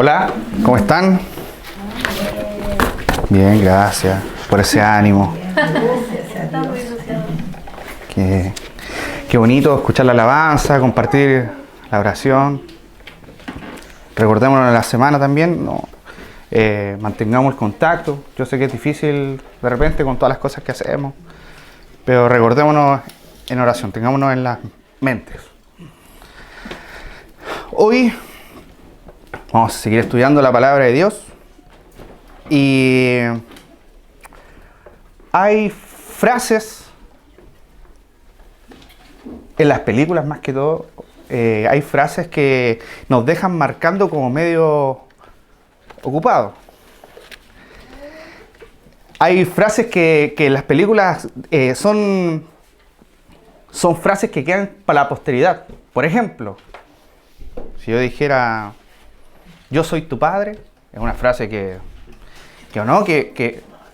Hola, ¿cómo están? Bien, gracias por ese ánimo. Qué bonito escuchar la alabanza, compartir la oración. Recordémonos en la semana también, mantengamos el contacto. Yo sé que es difícil de repente con todas las cosas que hacemos, pero recordémonos en oración, tengámonos en las mentes. Hoy vamos a seguir estudiando la palabra de Dios y hay frases en las películas más que todo, hay frases que nos dejan marcando como medio ocupados. Hay frases que en las películas son frases que quedan para la posteridad. Por ejemplo, si yo dijera, yo soy tu padre, es una frase que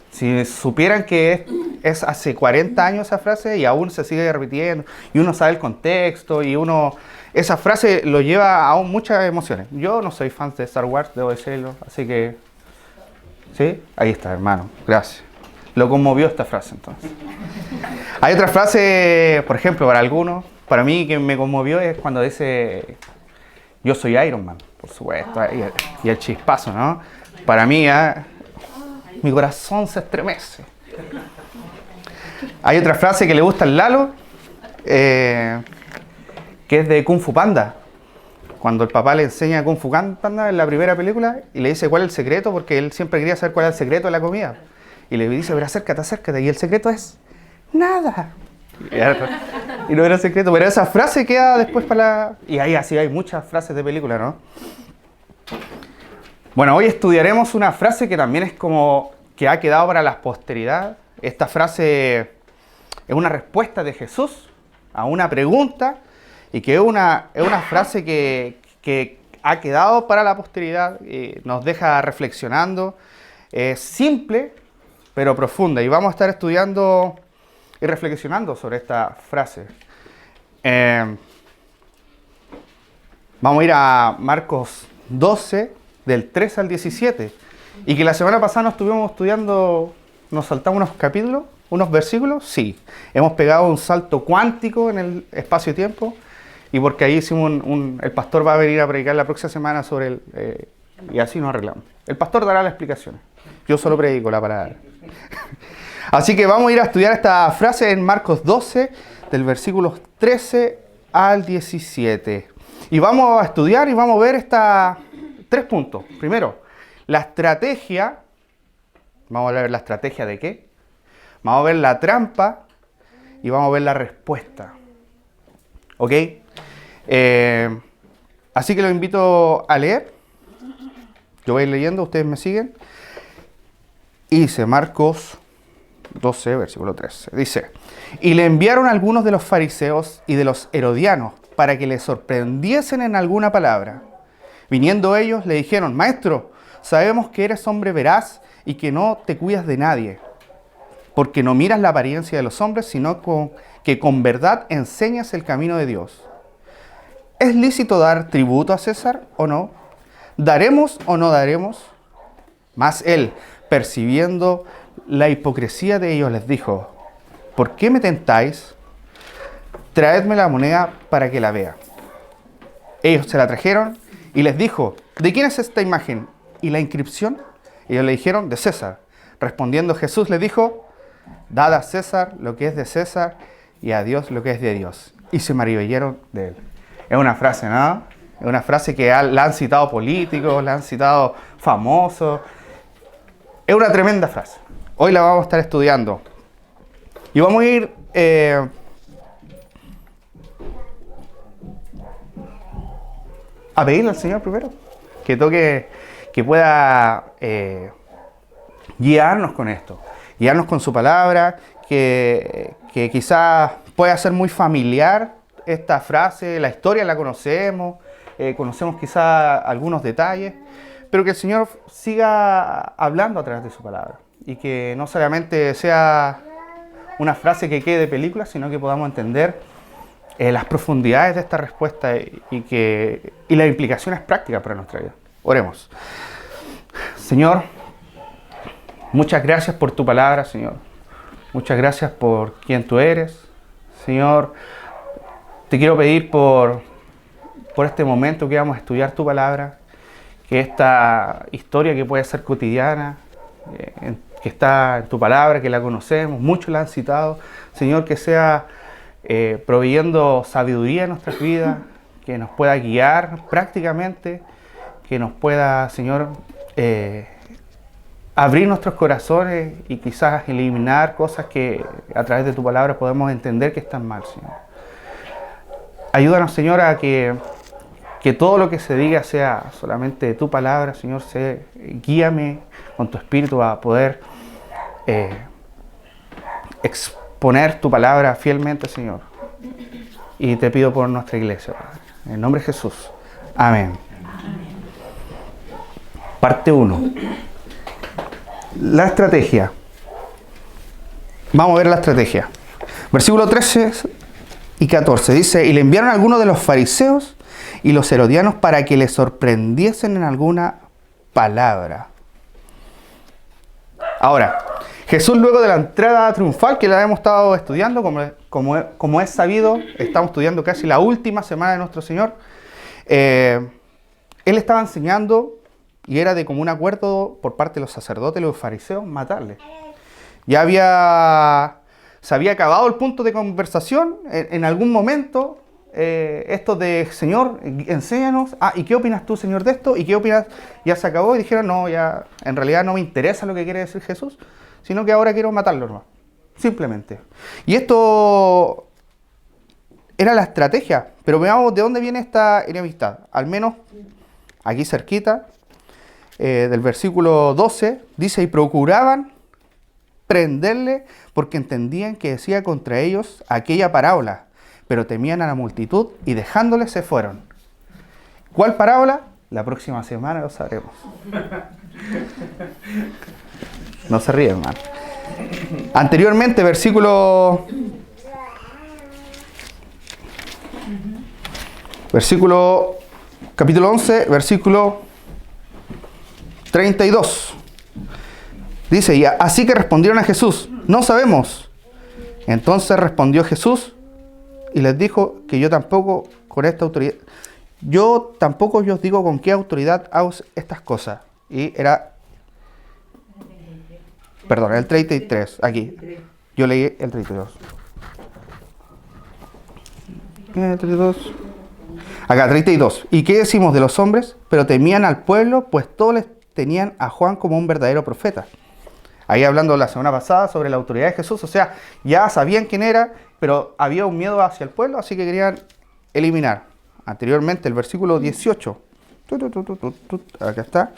si supieran que es hace 40 años esa frase y aún se sigue repitiendo, y uno sabe el contexto, esa frase lo lleva a muchas emociones. Yo no soy fan de Star Wars, debo decirlo, así que, ¿sí? Ahí está, hermano, gracias. Lo conmovió esta frase, entonces. Hay otra frase, por ejemplo, para algunos, para mí que me conmovió es cuando dice, yo soy Iron Man, por supuesto, y el chispazo, ¿no? Para mí, mi corazón se estremece. Hay otra frase que le gusta al Lalo, que es de Kung Fu Panda. Cuando el papá le enseña Kung Fu Panda en la primera película y le dice cuál es el secreto, porque él siempre quería saber cuál es el secreto de la comida. Y le dice, pero acércate, y el secreto es nada. Y no era secreto, pero esa frase queda después para la... Y ahí así hay muchas frases de película, ¿no? Bueno, hoy estudiaremos una frase que también es como que ha quedado para la posteridad. Esta frase es una respuesta de Jesús a una pregunta y que es una frase que ha quedado para la posteridad y nos deja reflexionando. Es simple, pero profunda. Y vamos a estar estudiando y reflexionando sobre esta frase. Vamos a ir a Marcos 12, del 3 al 17. Y que la semana pasada nos estuvimos estudiando, nos saltamos unos capítulos, unos versículos. Sí, hemos pegado un salto cuántico en el espacio-tiempo. Y porque ahí hicimos el pastor va a venir a predicar la próxima semana sobre y así nos arreglamos. El pastor dará las explicaciones. Yo solo predico la palabra. Así que vamos a ir a estudiar esta frase en Marcos 12, del versículo 13 al 17. Y vamos a estudiar y vamos a ver tres puntos. Primero, la estrategia. Vamos a ver la estrategia de qué. Vamos a ver la trampa y vamos a ver la respuesta. ¿Ok? Así que los invito a leer. Yo voy a ir leyendo, ustedes me siguen. Y dice Marcos 12, versículo 13. Dice, y le enviaron algunos de los fariseos y de los herodianos para que le sorprendiesen en alguna palabra. Viniendo ellos, le dijeron, Maestro, sabemos que eres hombre veraz y que no te cuidas de nadie, porque no miras la apariencia de los hombres, sino que con verdad enseñas el camino de Dios. ¿Es lícito dar tributo a César o no? ¿Daremos o no daremos? Mas él, percibiendo la hipocresía de ellos, les dijo, ¿por qué me tentáis? Traedme la moneda para que la vea. Ellos se la trajeron y les dijo, ¿de quién es esta imagen y la inscripción? Ellos le dijeron, de César. Respondiendo Jesús les dijo, dad a César lo que es de César y a Dios lo que es de Dios. Y se maravillaron de él. Es una frase, ¿no? Es una frase que la han citado políticos, la han citado famosos. Es una tremenda frase. Hoy la vamos a estar estudiando. Y vamos a ir a pedirle al Señor primero que pueda guiarnos con esto, guiarnos con su palabra, que quizás pueda ser muy familiar esta frase, la historia la conocemos, conocemos quizás algunos detalles, pero que el Señor siga hablando a través de su palabra y que no solamente sea una frase que quede de película, sino que podamos entender las profundidades de esta respuesta y las implicaciones prácticas para nuestra vida. Oremos. Señor, muchas gracias por tu palabra, Señor. Muchas gracias por quien tú eres. Señor, te quiero pedir por este momento que vamos a estudiar tu palabra, que esta historia que puede ser cotidiana, que está en tu palabra, que la conocemos, muchos la han citado, Señor, que sea proveyendo sabiduría en nuestras vidas, que nos pueda guiar prácticamente, que nos pueda, Señor, abrir nuestros corazones y quizás eliminar cosas que a través de tu palabra podemos entender que están mal, Señor. Ayúdanos, Señor, a que todo lo que se diga sea solamente de tu palabra, Señor. Guíame con tu espíritu a poder exponer tu palabra fielmente, Señor. Y te pido por nuestra iglesia, Padre. En el nombre de Jesús. Amén. Parte 1. La estrategia. Vamos a ver la estrategia. Versículo 13 y 14. Dice, y le enviaron a algunos de los fariseos y los herodianos para que le sorprendiesen en alguna palabra. Ahora, Jesús, luego de la entrada triunfal que la hemos estado estudiando, como es sabido, estamos estudiando casi la última semana de nuestro Señor, Él estaba enseñando y era de común acuerdo por parte de los sacerdotes y los fariseos matarle. Se había acabado el punto de conversación en algún momento. Esto de, Señor, enséñanos. ¿Y qué opinas tú, Señor, de esto? ¿Y qué opinas? Ya se acabó y dijeron, no, ya en realidad no me interesa lo que quiere decir Jesús, sino que ahora quiero matarlo nomás. Simplemente. Y esto era la estrategia. Pero veamos de dónde viene esta enemistad. Al menos aquí cerquita, del versículo 12, dice, y procuraban prenderle porque entendían que decía contra ellos aquella parábola, pero temían a la multitud y dejándole se fueron. ¿Cuál parábola? La próxima semana lo sabremos. No se ríen, hermano. Anteriormente, capítulo 11, versículo 32. Dice, y así que respondieron a Jesús, no sabemos. Entonces respondió Jesús y les dijo que yo tampoco yo os digo con qué autoridad hago estas cosas. Y era, perdón, el 33, aquí. Yo leí el 32. El 32. Acá, 32. ¿Y qué decimos de los hombres? Pero temían al pueblo, pues todos les tenían a Juan como un verdadero profeta. Ahí hablando la semana pasada sobre la autoridad de Jesús, o sea, ya sabían quién era, pero había un miedo hacia el pueblo, así que querían eliminar. Anteriormente, el versículo 18, acá está,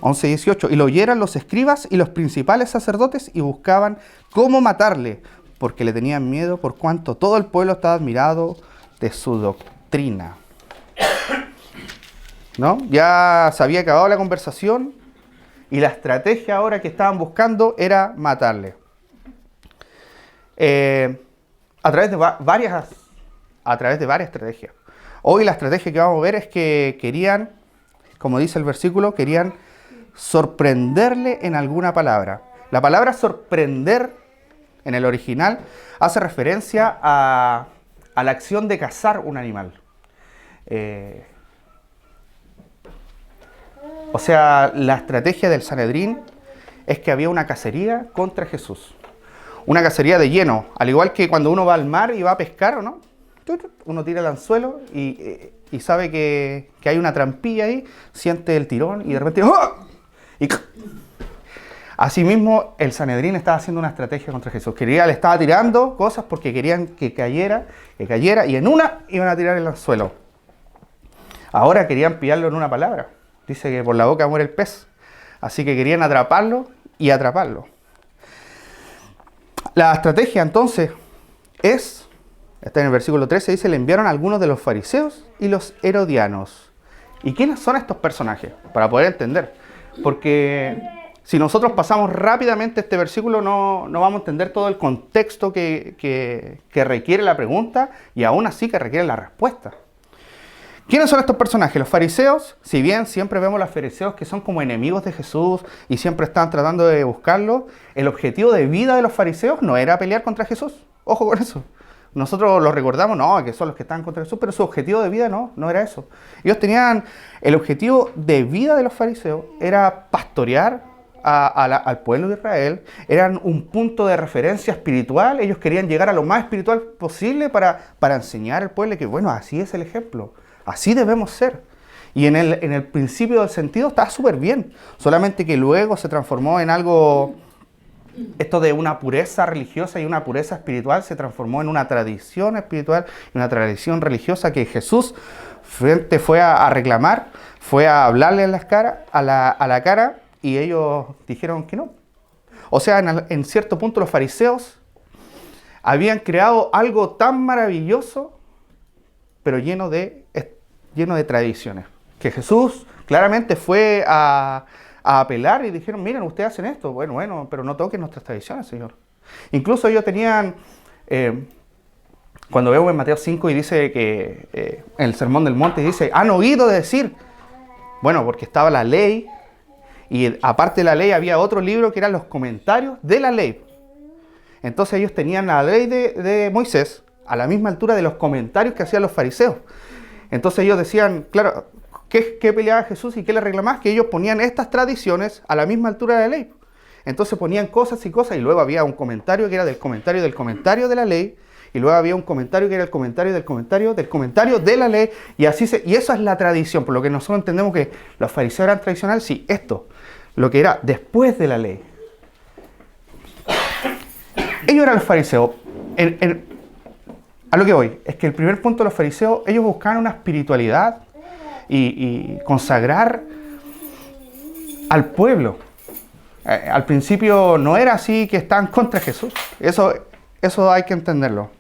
11 y 18, y lo oyeran los escribas y los principales sacerdotes y buscaban cómo matarle, porque le tenían miedo por cuanto todo el pueblo estaba admirado de su doctrina. ¿No? Ya se había acabado la conversación. Y la estrategia ahora que estaban buscando era matarle. A través de varias estrategias. Hoy la estrategia que vamos a ver es que querían, como dice el versículo, querían sorprenderle en alguna palabra. La palabra sorprender en el original hace referencia a la acción de cazar un animal. O sea, la estrategia del Sanedrín es que había una cacería contra Jesús. Una cacería de lleno. Al igual que cuando uno va al mar y va a pescar, ¿o no? Uno tira el anzuelo y sabe que hay una trampilla ahí, siente el tirón y de repente ¡oh! Asimismo, el Sanedrín estaba haciendo una estrategia contra Jesús. Le estaba tirando cosas porque querían que cayera, y en una iban a tirar el anzuelo. Ahora querían pillarlo en una palabra. Dice que por la boca muere el pez. Así que querían atraparlo y atraparlo. La estrategia entonces está en el versículo 13, dice, le enviaron a algunos de los fariseos y los herodianos. ¿Y quiénes son estos personajes? Para poder entender. Porque si nosotros pasamos rápidamente este versículo no vamos a entender todo el contexto que requiere la pregunta y aún así que requiere la respuesta. ¿Quiénes son estos personajes? Los fariseos, si bien siempre vemos a los fariseos que son como enemigos de Jesús y siempre están tratando de buscarlo, el objetivo de vida de los fariseos no era pelear contra Jesús. Ojo con eso. Nosotros los recordamos, no, que son los que están contra Jesús, pero su objetivo de vida no era eso. Ellos tenían, el objetivo de vida de los fariseos era pastorear al pueblo de Israel, eran un punto de referencia espiritual, ellos querían llegar a lo más espiritual posible para enseñar al pueblo que, bueno, así es el ejemplo, así debemos ser. Y en el principio del sentido estaba súper bien, solamente que luego se transformó en algo, esto de una pureza religiosa y una pureza espiritual se transformó en una tradición espiritual y una tradición religiosa que Jesús fue a reclamar, fue a hablarle a la cara, y ellos dijeron que no. O sea, en cierto punto los fariseos habían creado algo tan maravilloso, pero lleno de tradiciones. Que Jesús claramente fue a apelar y dijeron, miren, ustedes hacen esto. Bueno, pero no toquen nuestras tradiciones, Señor. Incluso ellos tenían, cuando vemos en Mateo 5 y dice que en el Sermón del Monte dice, han oído decir, bueno, porque estaba la ley, y aparte de la ley había otro libro que eran los comentarios de la ley. Entonces ellos tenían la ley de Moisés a la misma altura de los comentarios que hacían los fariseos. Entonces ellos decían, claro, ¿qué peleaba Jesús y qué le reclamaba? Que ellos ponían estas tradiciones a la misma altura de la ley. Entonces ponían cosas y cosas y luego había un comentario que era del comentario de la ley, y luego había un comentario que era el comentario del comentario de la ley, y y eso es la tradición, por lo que nosotros entendemos que los fariseos eran tradicionales, sí, esto, lo que era después de la ley. Ellos eran los fariseos. A lo que voy, es que el primer punto de los fariseos, ellos buscaban una espiritualidad y consagrar al pueblo. Al principio no era así que estaban contra Jesús. Eso hay que entenderlo.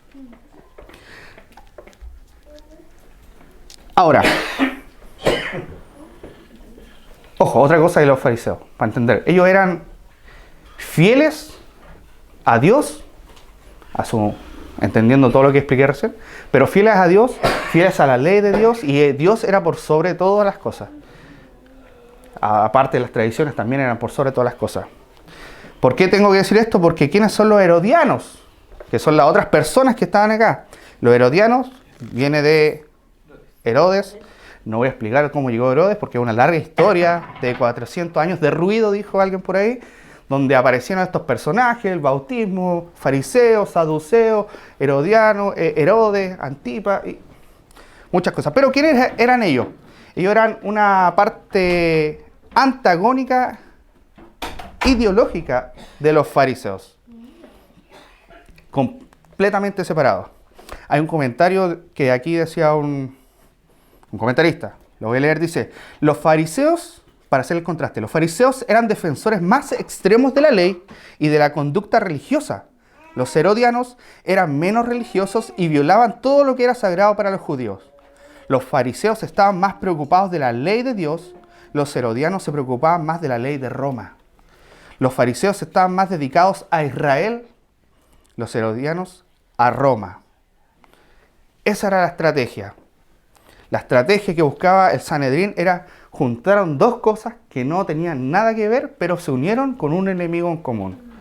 Ahora, ojo, otra cosa de los fariseos, para entender. Ellos eran fieles a Dios, entendiendo todo lo que expliqué recién, pero fieles a Dios, fieles a la ley de Dios, y Dios era por sobre todas las cosas. Aparte de las tradiciones, también eran por sobre todas las cosas. ¿Por qué tengo que decir esto? Porque ¿quiénes son los herodianos? Que son las otras personas que estaban acá. Los herodianos viene de Herodes. No voy a explicar cómo llegó Herodes porque es una larga historia de 400 años de ruido, dijo alguien por ahí, donde aparecieron estos personajes, el bautismo, fariseos, saduceos, herodianos, Herodes, Antipas, y muchas cosas. Pero ¿quiénes eran ellos? Ellos eran una parte antagónica, ideológica de los fariseos. Completamente separados. Hay un comentario que aquí decía un comentarista, lo voy a leer, dice, los fariseos, para hacer el contraste, los fariseos eran defensores más extremos de la ley y de la conducta religiosa. Los herodianos eran menos religiosos y violaban todo lo que era sagrado para los judíos. Los fariseos estaban más preocupados de la ley de Dios, los herodianos se preocupaban más de la ley de Roma. Los fariseos estaban más dedicados a Israel, los herodianos a Roma. Esa era la estrategia. La estrategia que buscaba el Sanedrín era juntaron dos cosas que no tenían nada que ver, pero se unieron con un enemigo en común,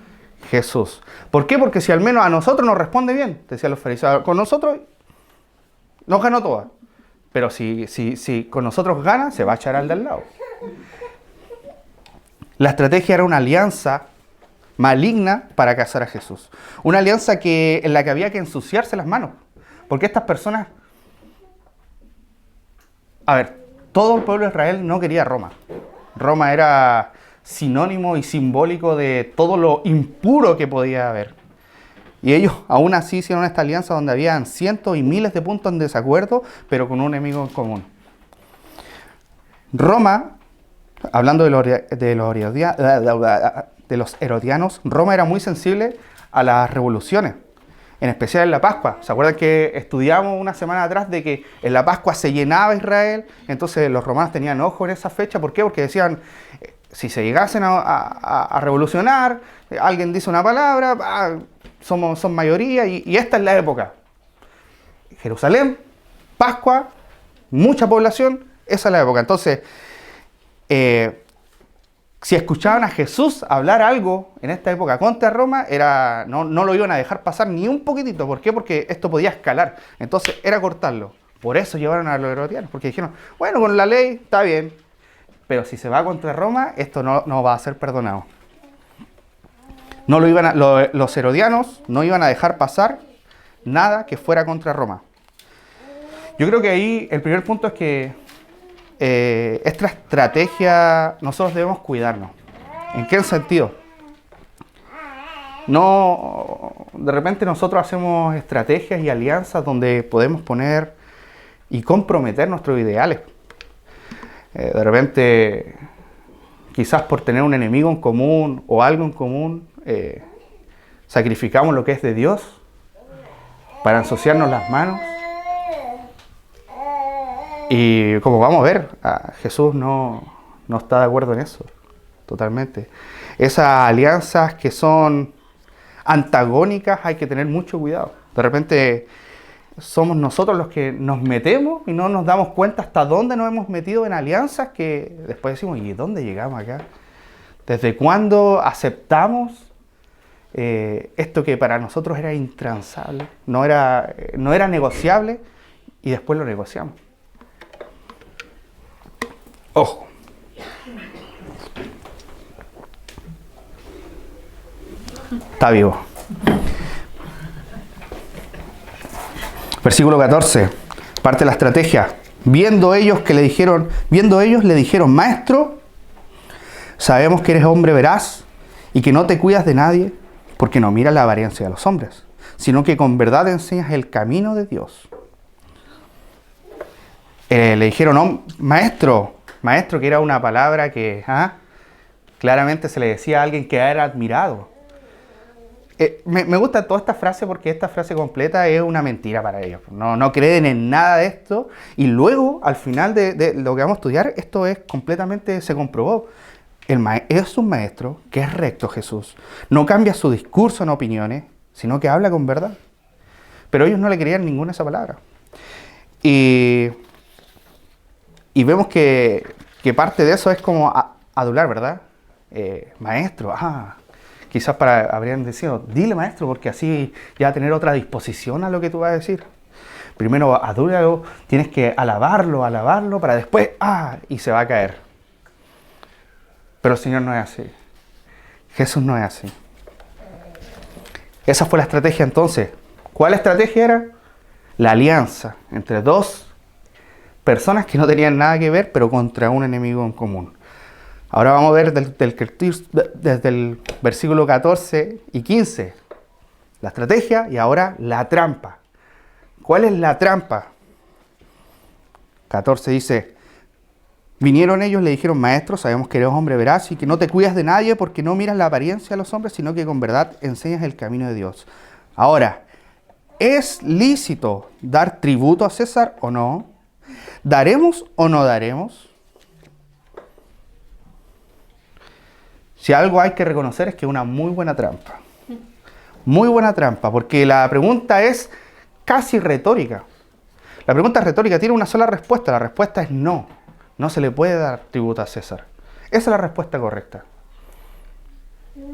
Jesús. ¿Por qué? Porque si al menos a nosotros nos responde bien, decían los fariseos, con nosotros nos ganó todas. Pero si con nosotros gana, se va a echar al de al lado. La estrategia era una alianza maligna para cazar a Jesús. Una alianza en la que había que ensuciarse las manos. Porque estas personas... A ver, todo el pueblo de Israel no quería Roma. Roma era sinónimo y simbólico de todo lo impuro que podía haber. Y ellos aún así hicieron esta alianza donde habían cientos y miles de puntos en desacuerdo, pero con un enemigo en común. Roma, hablando de los herodianos, Roma era muy sensible a las revoluciones, en especial en la Pascua. ¿Se acuerdan que estudiamos una semana atrás de que en la Pascua se llenaba Israel? Entonces los romanos tenían ojo en esa fecha. ¿Por qué? Porque decían, si se llegasen a revolucionar, alguien dice una palabra, son mayoría y esta es la época. Jerusalén, Pascua, mucha población, esa es la época. Entonces, si escuchaban a Jesús hablar algo en esta época contra Roma, no lo iban a dejar pasar ni un poquitito. ¿Por qué? Porque esto podía escalar. Entonces era cortarlo. Por eso llevaron a los herodianos, porque dijeron, bueno, con la ley está bien, pero si se va contra Roma, esto no va a ser perdonado. Los herodianos no iban a dejar pasar nada que fuera contra Roma. Yo creo que ahí el primer punto es que esta estrategia nosotros debemos cuidarnos. ¿En qué sentido? De repente nosotros hacemos estrategias y alianzas donde podemos poner y comprometer nuestros ideales. De repente, quizás por tener un enemigo en común o algo en común, sacrificamos lo que es de Dios para ensuciarnos las manos. Y como vamos a ver, Jesús no está de acuerdo en eso, totalmente. Esas alianzas que son antagónicas hay que tener mucho cuidado. De repente somos nosotros los que nos metemos y no nos damos cuenta hasta dónde nos hemos metido en alianzas que después decimos, ¿y dónde llegamos acá? ¿Desde cuándo aceptamos esto que para nosotros era intransable, no era negociable y después lo negociamos? Ojo. Está vivo. Versículo 14. Parte de la estrategia. Viendo ellos, le dijeron, Maestro, sabemos que eres hombre veraz y que no te cuidas de nadie, porque no miras la apariencia de los hombres, sino que con verdad enseñas el camino de Dios. Le dijeron, maestro, que era una palabra que claramente se le decía a alguien que era admirado. Me gusta toda esta frase porque esta frase completa es una mentira para ellos. No creen en nada de esto. Y luego, al final de lo que vamos a estudiar, esto es completamente, se comprobó. Es un maestro que es recto, Jesús. No cambia su discurso en opiniones, sino que habla con verdad. Pero ellos no le creían ninguna de esa palabra. Y vemos que parte de eso es como adular, ¿verdad? Maestro, quizás habrían decidido, dile maestro, porque así ya va a tener otra disposición a lo que tú vas a decir. Primero adúlalo, tienes que alabarlo, para después, y se va a caer. Pero el Señor no es así. Jesús no es así. Esa fue la estrategia entonces. ¿Cuál estrategia era? La alianza entre dos personas que no tenían nada que ver, pero contra un enemigo en común. Ahora vamos a ver desde el versículo 14 y 15 la estrategia y ahora la trampa. ¿Cuál es la trampa? 14 dice, vinieron ellos, le dijeron, Maestro, sabemos que eres hombre veraz y que no te cuidas de nadie porque no miras la apariencia de los hombres, sino que con verdad enseñas el camino de Dios. Ahora, ¿es lícito dar tributo a César o no? ¿Daremos o no daremos? Si algo hay que reconocer es que es una muy buena trampa. Muy buena trampa, porque la pregunta es casi retórica. La pregunta es retórica, tiene una sola respuesta. La respuesta es no. No se le puede dar tributo a César. Esa es la respuesta correcta.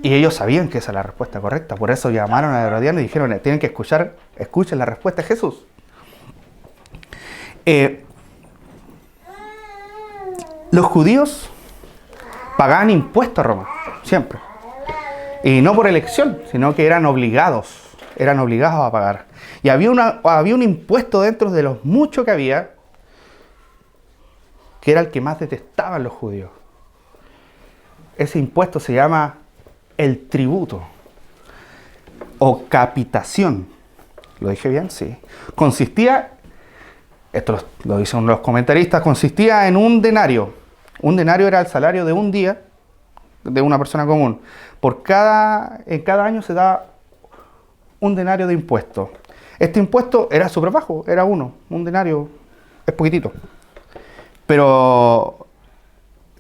Y ellos sabían que esa es la respuesta correcta. Por eso llamaron a Herodiano y dijeron, tienen que escuchen la respuesta de Jesús. Los judíos pagaban impuestos a Roma, siempre. Y no por elección, sino que eran obligados a pagar. Y había un impuesto dentro de los muchos que había, que era el que más detestaban los judíos. Ese impuesto se llama el tributo o capitación. ¿Lo dije bien? Sí. Consistía, esto lo dicen los comentaristas, consistía en un denario. Un denario era el salario de un día de una persona común. En cada año se da un denario de impuesto. Este impuesto era súper bajo, era un denario es poquitito. Pero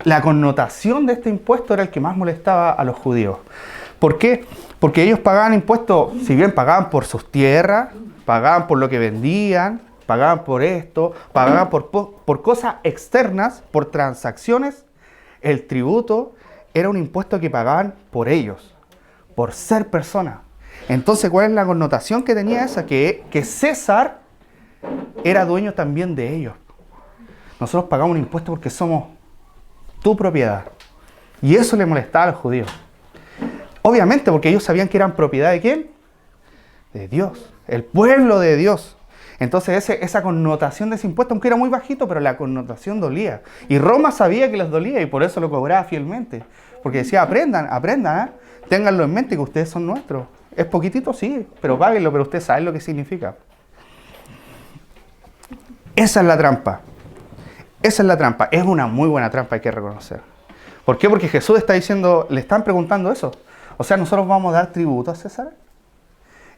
la connotación de este impuesto era el que más molestaba a los judíos. ¿Por qué? Porque ellos pagaban impuestos, si bien pagaban por sus tierras, pagaban por lo que vendían, pagaban por esto, pagaban por cosas externas, por transacciones. El tributo era un impuesto que pagaban por ellos, por ser personas. Entonces, ¿cuál es la connotación que tenía esa? Que César era dueño también de ellos. Nosotros pagamos un impuesto porque somos tu propiedad. Y eso le molestaba a los judíos. Obviamente, porque ellos sabían que eran propiedad de ¿quién? De Dios, el pueblo de Dios. Entonces esa connotación de ese impuesto, aunque era muy bajito, pero la connotación dolía. Y Roma sabía que les dolía y por eso lo cobraba fielmente. Porque decía, aprendan, ténganlo en mente que ustedes son nuestros. Es poquitito, sí, pero páguenlo, pero ustedes saben lo que significa. Esa es la trampa. Esa es la trampa. Es una muy buena trampa, hay que reconocer. ¿Por qué? Porque Jesús está diciendo, le están preguntando eso. O sea, ¿nosotros vamos a dar tributo a César?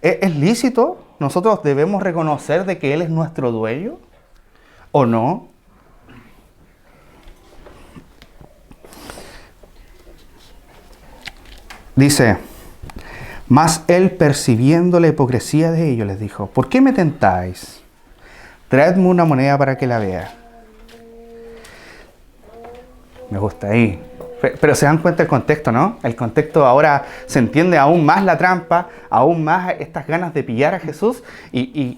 ¿Es lícito? ¿Nosotros debemos reconocer de que Él es nuestro dueño? ¿O no? Dice, mas Él, percibiendo la hipocresía de ellos, les dijo, ¿por qué me tentáis? Traedme una moneda para que la vea. Me gusta ahí. Pero se dan cuenta el contexto, ¿no? El contexto ahora se entiende aún más la trampa, aún más estas ganas de pillar a Jesús. Y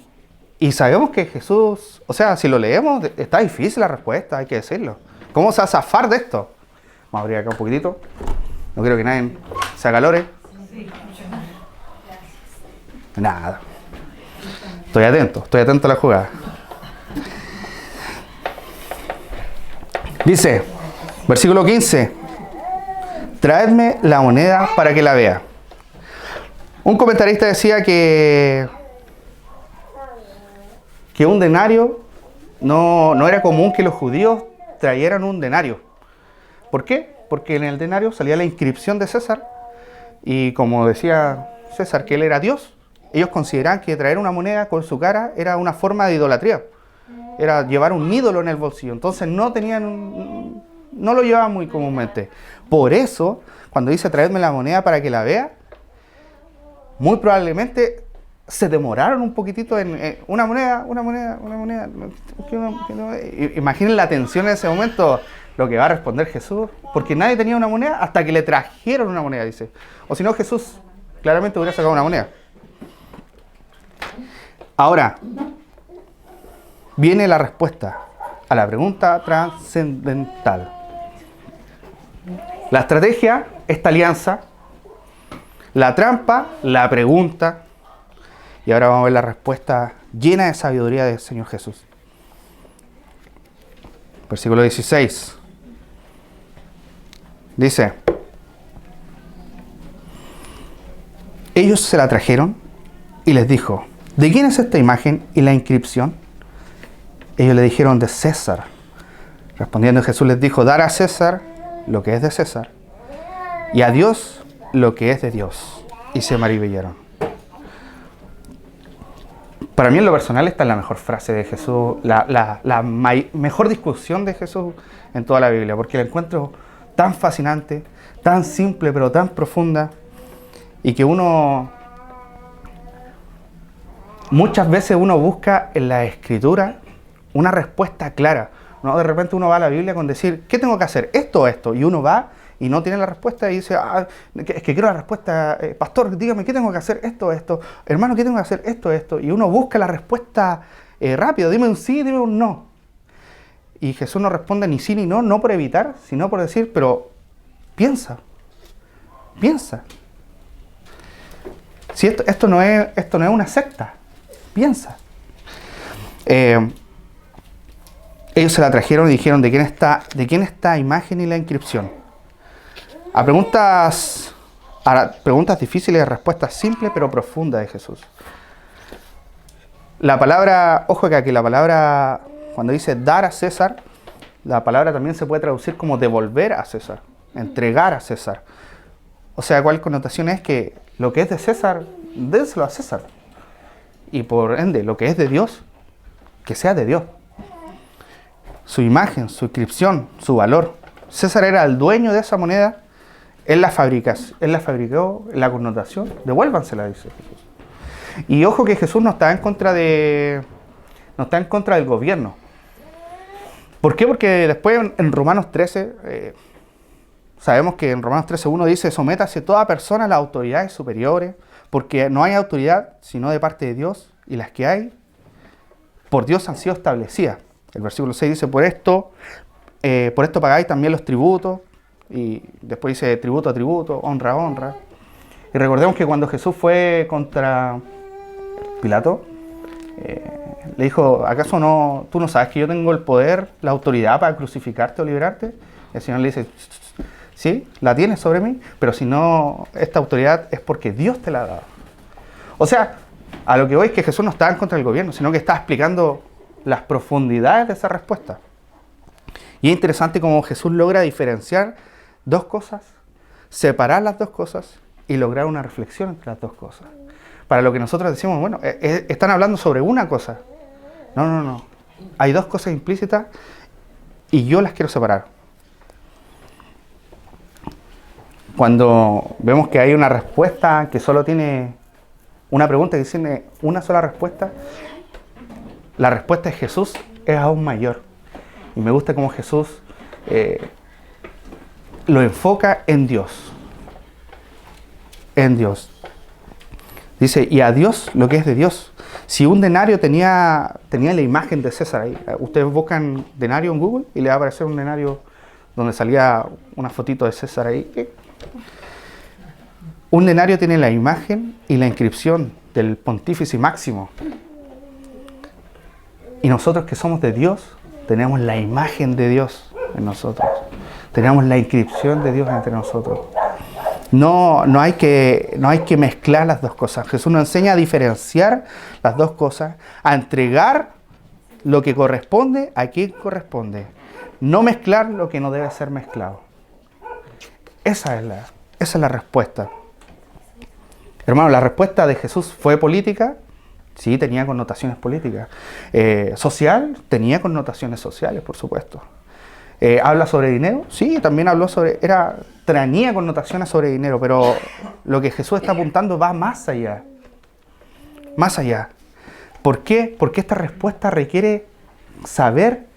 sabemos que Jesús, o sea, si lo leemos, está difícil la respuesta, hay que decirlo. ¿Cómo se va a zafar de esto? Vamos a abrir acá un poquitito. No quiero que nadie se acalore. Nada. Estoy atento a la jugada. Dice, versículo 15. Traedme la moneda para que la vea. Un comentarista decía que un denario no era común que los judíos trajeran un denario. ¿Por qué? Porque en el denario salía la inscripción de César y como decía César que él era Dios, ellos consideraban que traer una moneda con su cara era una forma de idolatría. Era llevar un ídolo en el bolsillo. Entonces no lo llevaban muy comúnmente. Por eso, cuando dice traedme la moneda para que la vea, muy probablemente se demoraron un poquitito en una moneda. Imaginen la tensión en ese momento, lo que va a responder Jesús, porque nadie tenía una moneda hasta que le trajeron una moneda, dice. O si no, Jesús claramente hubiera sacado una moneda. Ahora, viene la respuesta a la pregunta trascendental. La estrategia, esta alianza. La trampa, la pregunta. Y ahora vamos a ver la respuesta llena de sabiduría del Señor Jesús. Versículo 16. Dice, ellos se la trajeron y les dijo, ¿de quién es esta imagen y la inscripción? Ellos le dijeron, de César. Respondiendo Jesús les dijo, dar a César lo que es de César y a Dios lo que es de Dios. Y se maravillaron. Para mí en lo personal esta es la mejor frase de Jesús, la mejor discusión de Jesús en toda la Biblia, porque la encuentro tan fascinante, tan simple pero tan profunda, y que muchas veces uno busca en la Escritura una respuesta clara, ¿no? De repente uno va a la Biblia con decir, ¿qué tengo que hacer? Esto o esto, y uno va y no tiene la respuesta y dice, es que quiero la respuesta, pastor, dígame, ¿qué tengo que hacer? Esto, hermano, ¿qué tengo que hacer? Esto, y uno busca la respuesta rápido, dime un sí, dime un no. Y Jesús no responde ni sí ni no, no por evitar, sino por decir, pero piensa. Si esto no es una secta, piensa. Ellos se la trajeron y dijeron, ¿de quién está imagen y la inscripción? A preguntas difíciles, respuestas simples pero profundas de Jesús. La palabra, ojo que aquí la palabra, cuando dice dar a César, la palabra también se puede traducir como devolver a César, entregar a César. O sea, ¿cuál connotación es? Que lo que es de César, déselo a César. Y por ende, lo que es de Dios, que sea de Dios. Su imagen, su inscripción, su valor. César era el dueño de esa moneda. Él la fabricó, la connotación, devuélvansela, dice Jesús. Y ojo que Jesús no está en contra de no está en contra del gobierno. ¿Por qué? Porque después en Romanos 13, sabemos que en Romanos 13:1 dice: sométase toda persona a las autoridades superiores, porque no hay autoridad sino de parte de Dios, y las que hay, por Dios han sido establecidas. El versículo 6 dice: por esto pagáis también los tributos, y después dice tributo a tributo, honra a honra. Y recordemos que cuando Jesús fue contra Pilato, le dijo: ¿acaso tú no sabes que yo tengo el poder, la autoridad para crucificarte o liberarte? Y el Señor le dice: sí, la tienes sobre mí, pero si no, esta autoridad es porque Dios te la ha dado. O sea, a lo que voy es que Jesús no estaba en contra del gobierno, sino que estaba explicando las profundidades de esa respuesta. Y es interesante cómo Jesús logra diferenciar dos cosas, separar las dos cosas y lograr una reflexión entre las dos cosas. Para lo que nosotros decimos, bueno, están hablando sobre una cosa. No. Hay dos cosas implícitas y yo las quiero separar. Cuando vemos que hay una respuesta que solo tiene una pregunta que tiene una sola respuesta, la respuesta de Jesús es aún mayor. Y me gusta cómo Jesús lo enfoca en Dios. En Dios. Dice: y a Dios lo que es de Dios. Si un denario tenía la imagen de César ahí, ustedes buscan denario en Google y le va a aparecer un denario donde salía una fotito de César ahí. Un denario tiene la imagen y la inscripción del pontífice máximo. Y nosotros que somos de Dios, tenemos la imagen de Dios en nosotros. Tenemos la inscripción de Dios entre nosotros. No hay que mezclar las dos cosas. Jesús nos enseña a diferenciar las dos cosas, a entregar lo que corresponde a quien corresponde. No mezclar lo que no debe ser mezclado. Esa es la respuesta. Hermano, la respuesta de Jesús fue política. Sí, tenía connotaciones políticas. Social, tenía connotaciones sociales, por supuesto. ¿Habla sobre dinero? Sí, también habló tenía connotaciones sobre dinero, pero lo que Jesús está apuntando va más allá. Más allá. ¿Por qué? Porque esta respuesta requiere saber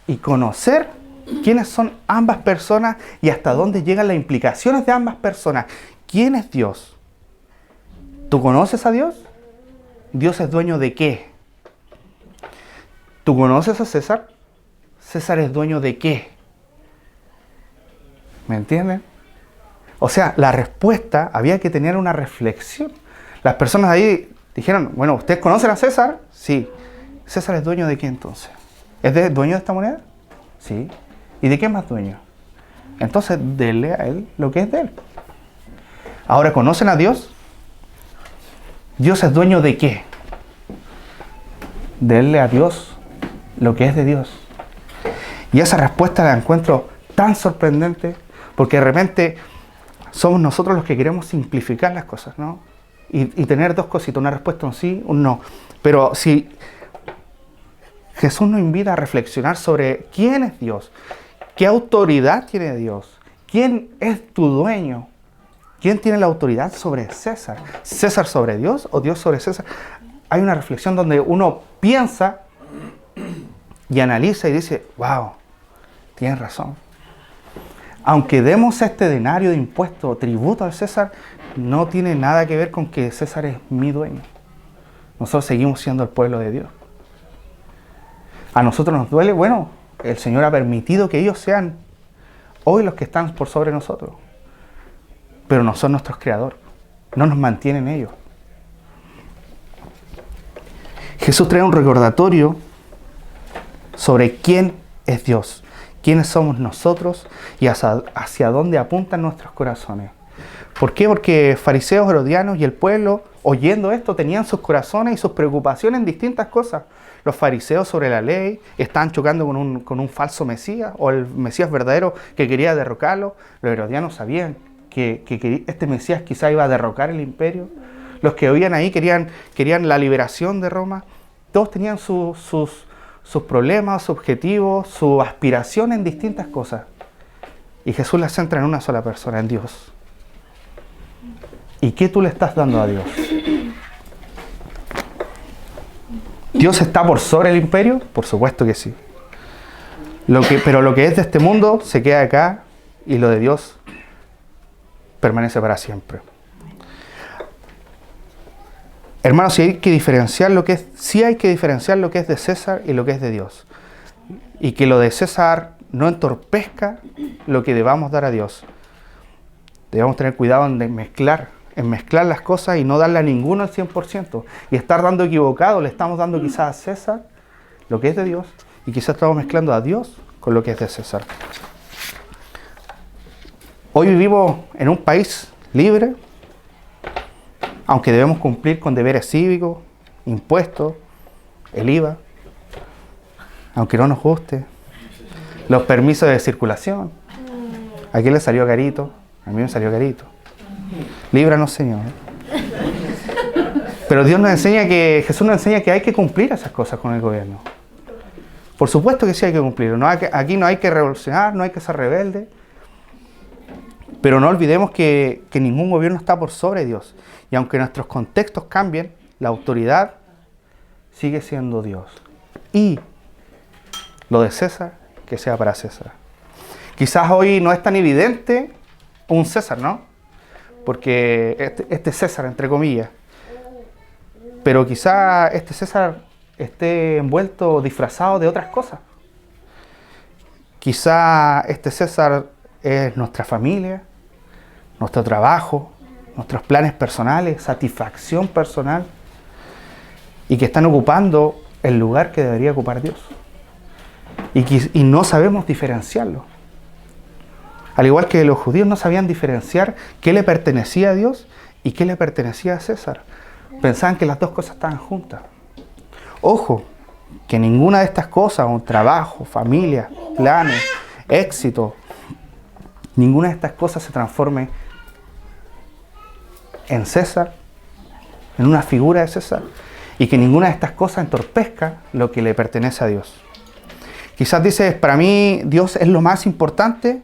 y conocer quiénes son ambas personas y hasta dónde llegan las implicaciones de ambas personas. ¿Quién es Dios? ¿Tú conoces a Dios? ¿Dios es dueño de qué? ¿Tú conoces a César? ¿César es dueño de qué? ¿Me entienden? O sea, la respuesta había que tener una reflexión. Las personas ahí dijeron: bueno, ¿ustedes conocen a César? Sí. ¿César es dueño de qué entonces? ¿Es dueño de esta moneda? Sí. ¿Y de qué más dueño? Entonces, denle a él lo que es de él. Ahora, ¿conocen a Dios? ¿Dios es dueño de qué? Denle a Dios lo que es de Dios. Y esa respuesta la encuentro tan sorprendente, porque de repente somos nosotros los que queremos simplificar las cosas, ¿no? Y tener dos cositas, una respuesta un sí, un no. Pero si Jesús nos invita a reflexionar sobre quién es Dios, qué autoridad tiene Dios, quién es tu dueño, quién tiene la autoridad sobre César, César sobre Dios o Dios sobre César. Hay una reflexión donde uno piensa y analiza y dice: wow, tienes razón. Aunque demos este denario de impuesto o tributo al César, no tiene nada que ver con que César es mi dueño. Nosotros seguimos siendo el pueblo de Dios. A nosotros nos duele, bueno, el Señor ha permitido que ellos sean hoy los que están por sobre nosotros. Pero no son nuestros creadores, no nos mantienen ellos. Jesús trae un recordatorio sobre quién es Dios, quiénes somos nosotros y hacia dónde apuntan nuestros corazones. ¿Por qué? Porque fariseos, herodianos y el pueblo, oyendo esto, tenían sus corazones y sus preocupaciones en distintas cosas. Los fariseos sobre la ley estaban chocando con un falso Mesías, o el Mesías verdadero que quería derrocarlo. Los herodianos sabían que este Mesías quizá iba a derrocar el imperio. Los que oían ahí querían la liberación de Roma. Todos tenían sus problemas, sus objetivos, su aspiración en distintas cosas. Y Jesús las centra en una sola persona, en Dios. ¿Y qué tú le estás dando a Dios? ¿Dios está por sobre el imperio? Por supuesto que sí. Pero lo que es de este mundo se queda acá y lo de Dios permanece para siempre. Hermanos, sí hay que diferenciar lo que es de César y lo que es de Dios. Y que lo de César no entorpezca lo que debamos dar a Dios. Debemos tener cuidado en mezclar las cosas y no darle a ninguno al 100%. Y estar dando equivocado, le estamos dando quizás a César lo que es de Dios y quizás estamos mezclando a Dios con lo que es de César. Hoy vivimos en un país libre, aunque debemos cumplir con deberes cívicos, impuestos, el IVA, aunque no nos guste, los permisos de circulación. ¿A quién le salió carito? A mí me salió carito. Líbranos, Señor. Pero Jesús nos enseña que hay que cumplir esas cosas con el gobierno. Por supuesto que sí hay que cumplirlo. Aquí no hay que revolucionar, no hay que ser rebelde. Pero no olvidemos que ningún gobierno está por sobre Dios. Y aunque nuestros contextos cambien, la autoridad sigue siendo Dios. Y lo de César, que sea para César. Quizás hoy no es tan evidente un César, ¿no? Porque este César, entre comillas. Pero quizás este César esté envuelto, disfrazado de otras cosas. Quizás este César es nuestra familia, nuestro trabajo, nuestros planes personales, satisfacción personal, y que están ocupando el lugar que debería ocupar Dios. Y no sabemos diferenciarlo. Al igual que los judíos no sabían diferenciar qué le pertenecía a Dios y qué le pertenecía a César. Pensaban que las dos cosas estaban juntas. Ojo, que ninguna de estas cosas, un trabajo, familia, planes, éxito, ninguna de estas cosas se transforme en César, en una figura de César, y que ninguna de estas cosas entorpezca lo que le pertenece a Dios. Quizás dices, para mí Dios es lo más importante,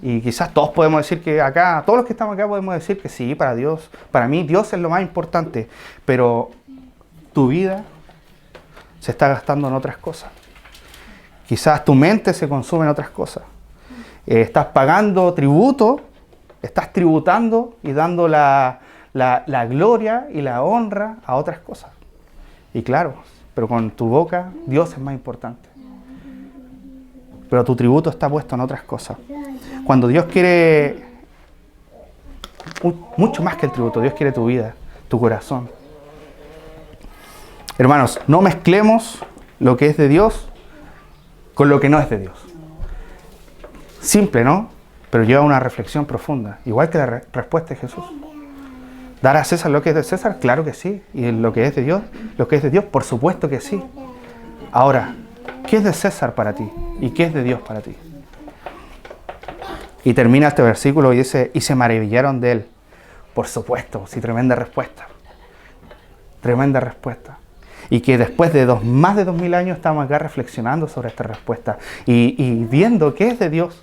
y quizás todos podemos decir que acá, todos los que estamos acá podemos decir que sí, para mí Dios es lo más importante, pero tu vida se está gastando en otras cosas. Quizás tu mente se consume en otras cosas. Estás pagando tributo, estás tributando y dando la gloria y la honra a otras cosas. Y claro, pero con tu boca Dios es más importante. Pero tu tributo está puesto en otras cosas. Cuando Dios quiere mucho más que el tributo, Dios quiere tu vida, tu corazón. Hermanos, no mezclemos lo que es de Dios con lo que no es de Dios. Simple, ¿no? Pero lleva una reflexión profunda. Igual que la respuesta de Jesús. ¿Dar a César lo que es de César? Claro que sí. ¿Y lo que es de Dios? Por supuesto que sí. Ahora, ¿qué es de César para ti? ¿Y qué es de Dios para ti? Y termina este versículo y dice, y se maravillaron de él. Por supuesto, sí, tremenda respuesta. Tremenda respuesta. Y que después de más de 2000 años estamos acá reflexionando sobre esta respuesta y viendo qué es de Dios.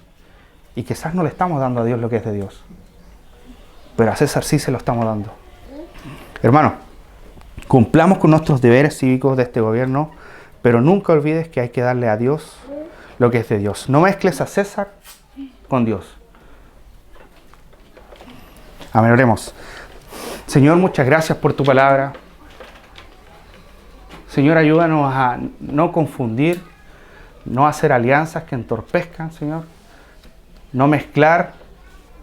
Y quizás no le estamos dando a Dios lo que es de Dios. Pero a César sí se lo estamos dando. Hermano, cumplamos con nuestros deberes cívicos de este gobierno, pero nunca olvides que hay que darle a Dios lo que es de Dios. No mezcles a César con Dios. Amén, oremos. Señor, muchas gracias por tu palabra. Señor, ayúdanos a no confundir, no hacer alianzas que entorpezcan, Señor. No mezclar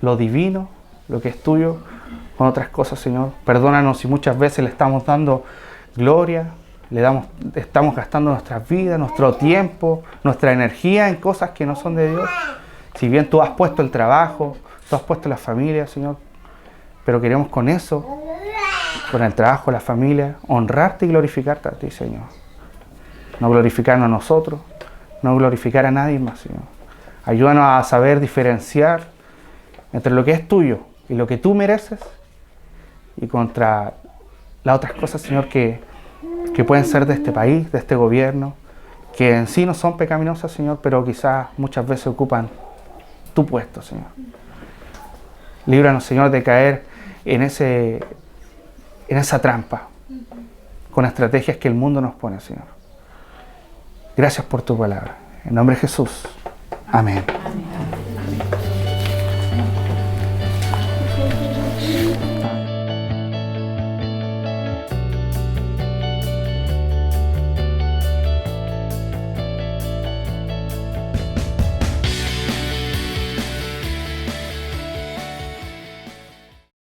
lo divino, lo que es tuyo, con otras cosas, Señor. Perdónanos si muchas veces le estamos dando gloria, estamos gastando nuestras vidas, nuestro tiempo, nuestra energía en cosas que no son de Dios. Si bien tú has puesto el trabajo, tú has puesto la familia, Señor, pero queremos con eso, con el trabajo, la familia, honrarte y glorificarte a ti, Señor. No glorificarnos a nosotros, no glorificar a nadie más, Señor. Ayúdanos a saber diferenciar entre lo que es tuyo y lo que tú mereces y contra las otras cosas, Señor, que pueden ser de este país, de este gobierno, que en sí no son pecaminosas, Señor, pero quizás muchas veces ocupan tu puesto, Señor. Líbranos, Señor, de caer en esa trampa. con estrategias que el mundo nos pone, Señor. Gracias por tu palabra. En nombre de Jesús. Amén. Amén.